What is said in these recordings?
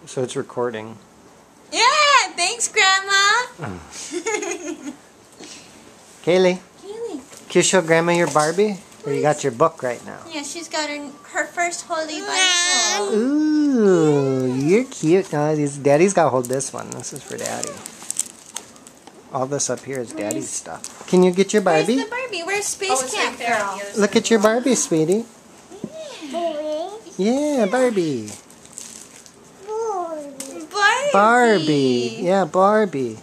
So it's recording. Yeah, thanks, Grandma. Kaylee, Kaylee. can you show Grandma your Barbie? Or you got your book right now? Yeah, she's got her first Holy Bible. Ooh, you're cute. No, Daddy's got to hold this one. This is for Daddy. All this up here is Daddy's stuff. Can you get your Barbie? Where's the Barbie? Where's Space Camp Girl? Look at your Barbie, sweetie. Yeah. Yeah, Barbie. Barbie. Barbie. Yeah, Barbie.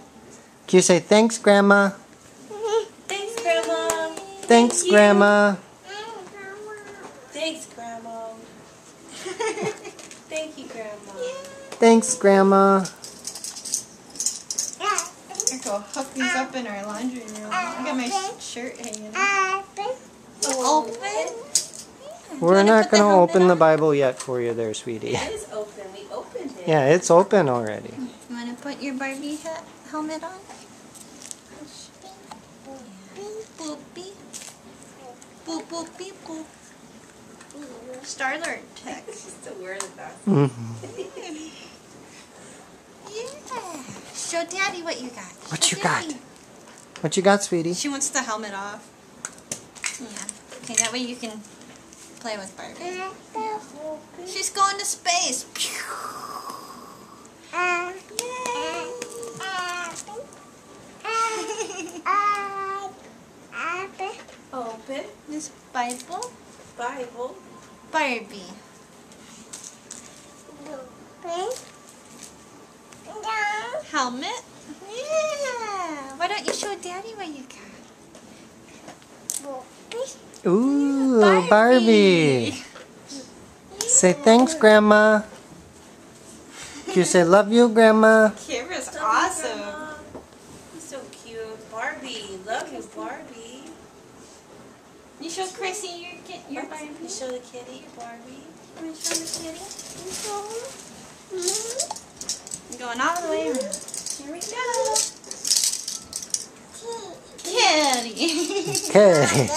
Can you say thanks, Grandma? Thanks, Grandma. Thanks, Grandma. Thanks, Grandma. Thank you, Grandma. Thanks, Grandma. I'll go hook these up in our laundry room. I got my shirt hanging up. Open? We're not going to open the Bible yet for you there, sweetie. It is open. We opened it. Yeah, it's open already. You want to put your Barbie helmet on? Boopy. Boop, boop, beep, boop. Star-Lord text. Just a word of that. Yeah. Show Daddy what you got. What you got? What you got, sweetie? She wants the helmet off. Yeah. Okay, that way you can play with Barbie. She's going to space. Open. This Bible. Barbie. Helmet. Yeah. Why don't you show Daddy what you got? Ooh, Barbie. Say thanks, Grandma. Can you say love you, Grandma? Camera's awesome. He's so cute. Barbie. Love you, Barbie. You show Chrissy your Barbie. You show the kitty your Barbie. You want to show the kitty? I'm going all the way around. Here we go. Kitty. Okay.